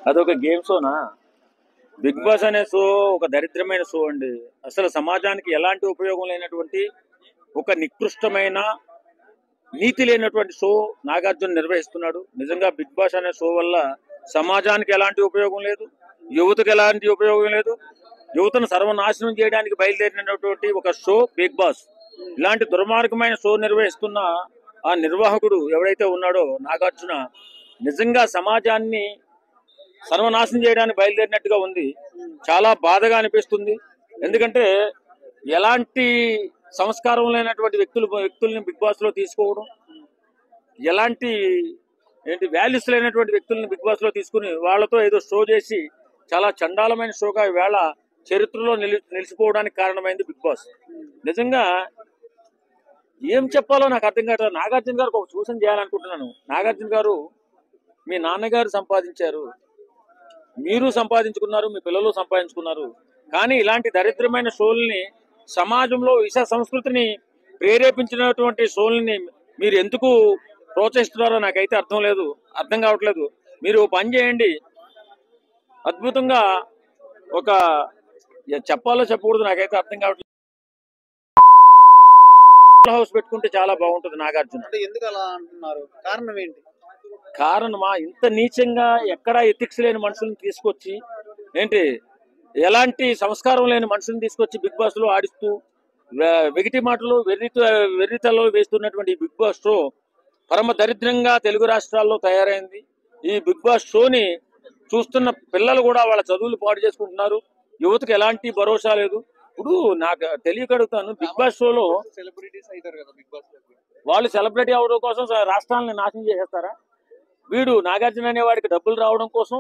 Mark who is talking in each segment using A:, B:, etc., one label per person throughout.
A: అదొక game షోనా? Big boss అనే show ఒక దరిద్రమైన షో అండి. అసలు సమాజానికి ఎలాంటి ఉపయోగం లేనటువంటి ఒక నికృష్టమైన నీతి లేనటువంటి షో నాగార్జున నిర్వహిస్తున్నాడు. నిజంగా బిగ్ బాస్ అనే షో వల్ల సమాజానికి ఎలాంటి ఉపయోగం లేదు, యువతకు ఎలాంటి ఉపయోగం లేదు. యువతను సర్వనాశనం చేయడానికి బయలుదేరినటువంటి ఒక షో బిగ్ బాస్. ఇలాంటి దుర్మార్గమైన షో నిర్వహిస్తున్న ఆ నిర్వాహకుడు ఎవరైతే ఉన్నాడో నాగార్జున, నిజంగా సమాజాన్ని సర్వనాశనం చేయడానికి బయలుదేరినట్టుగా ఉంది. చాలా బాధగా అనిపిస్తుంది. ఎందుకంటే ఎలాంటి సంస్కారం లేనటువంటి వ్యక్తుల్ని బిగ్ బాస్ లో తీసుకోవడం, ఎలాంటి వాల్యూస్ లేనటువంటి వ్యక్తుల్ని బిగ్ బాస్ లో తీసుకుని వాళ్ళతో ఏదో షో చేసి చాలా చండాలమైన షోగా ఈవేళ చరిత్రలో నిలిచిపోవడానికి కారణమైంది బిగ్ బాస్. నిజంగా ఏం చెప్పాలో నాకు అర్థం కావట్లేదు. నాగార్జున గారికి ఒక సూచన చేయాలనుకుంటున్నాను. నాగార్జున గారు, మీ నాన్నగారు సంపాదించారు, మీరు సంపాదించుకున్నారు, మీ పిల్లలు సంపాదించుకున్నారు. కానీ ఇలాంటి దరిద్రమైన షోల్ని, సమాజంలో విష సంస్కృతిని ప్రేరేపించినటువంటి షోల్ని మీరు ఎందుకు ప్రోత్సహిస్తున్నారో నాకైతే అర్థం కావట్లేదు. మీరు పని చేయండి, అద్భుతంగా ఒక చెప్పాలో చెప్పకూడదు నాకైతే అర్థం కావట్లేదు. హౌస్ పెట్టుకుంటే చాలా బాగుంటుంది నాగార్జున.
B: ఎందుకు అలా అంటున్నారు? కారణం ఏంటి?
A: కారణమా, ఇంత నీచంగా ఎక్కడా ఎథిక్స్ లేని మనుషుల్ని తీసుకొచ్చి, ఎలాంటి సంస్కారం లేని మనుషుల్ని తీసుకొచ్చి బిగ్ బాస్ లో ఆడిస్తూ వెగిటి మాటలు వెర్రితల్లో వేస్తున్నటువంటి బిగ్ బాస్ షో పరమ దరిద్రంగా తెలుగు రాష్ట్రాల్లో తయారైంది. ఈ బిగ్ బాస్ షోని చూస్తున్న పిల్లలు కూడా వాళ్ళ చదువులు పాడు చేసుకుంటున్నారు. యువతకు ఎలాంటి భరోసా లేదు. ఇప్పుడు నాకు తెలియకడుగుతాను, బిగ్ బాస్ షోలో
B: సెలబ్రిటీస్ అవుతారు కదా బిగ్ బాస్,
A: వాళ్ళు సెలబ్రిటీ అవడం కోసం రాష్ట్రాలను నాశనం చేసేస్తారా? వీడు నాగార్జున అనే వాడికి డబ్బులు రావడం కోసం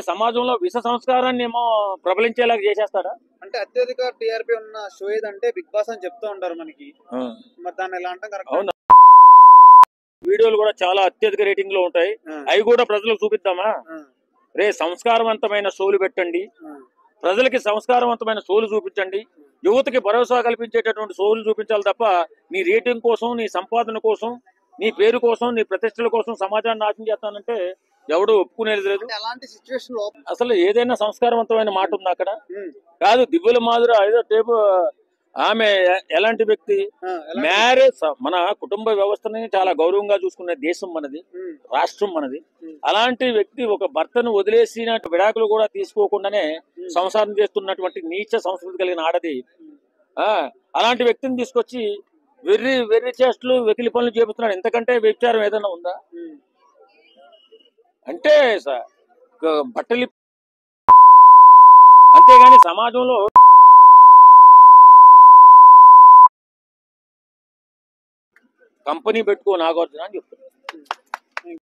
A: సమాజంలో విష సంస్కారాన్ని ఏమో ప్రబలించేలాగా చేసేస్తారా?
B: అంటే అత్యధిక టీఆర్పీ ఉన్న షో ఏదంటే బిగ్ బాస్ అని చెప్తూ ఉంటారు మనకి. మరి దాన్ని ఎలా అంటాం? కరెక్ట్.
A: అవునా? వీడియోలు కూడా చాలా అత్యధిక రేటింగ్ లో ఉంటాయి. అవి కూడా ప్రజలకు చూపిద్దామా? సంస్కారవంతమైన షోలు పెట్టండి, ప్రజలకి సంస్కారవంతమైన షోలు చూపించండి, యువతకి భరోసా కల్పించేటటువంటి షోలు చూపించాలి తప్ప నీ రేటింగ్ కోసం, నీ సంపాదన కోసం, నీ పేరు కోసం, నీ ప్రతిష్టల కోసం సమాజాన్ని నాశనం చేస్తానంటే ఎవడు ఒప్పుకునేది లేదు. అసలు ఏదైనా సంస్కారవంతమైన మాట ఉందా అక్కడ? కాదు. దివ్యుల మాధుర ఏదో టేపు ఆమె ఎలాంటి వ్యక్తి? మ్యారేజ్, మన కుటుంబ వ్యవస్థని చాలా గౌరవంగా చూసుకునే దేశం మనది, రాష్ట్రం మనది. అలాంటి వ్యక్తి ఒక భర్తను వదిలేసిన విడాకులు కూడా తీసుకోకుండానే సంసారం చేస్తున్నటువంటి నీచ సంస్కృతి కలిగిన ఆడది. అలాంటి వ్యక్తిని తీసుకొచ్చి వెర్రి చేష్టలు, వెకిలి పనులు చేపిస్తున్నాడు. ఎంతకంటే వ్యభిచారం ఏదైనా ఉందా? అంటే బట్టలు, అంతేగాని సమాజంలో కంపెనీ పెట్టుకో నాగార్జున అని చెప్తున్నాను.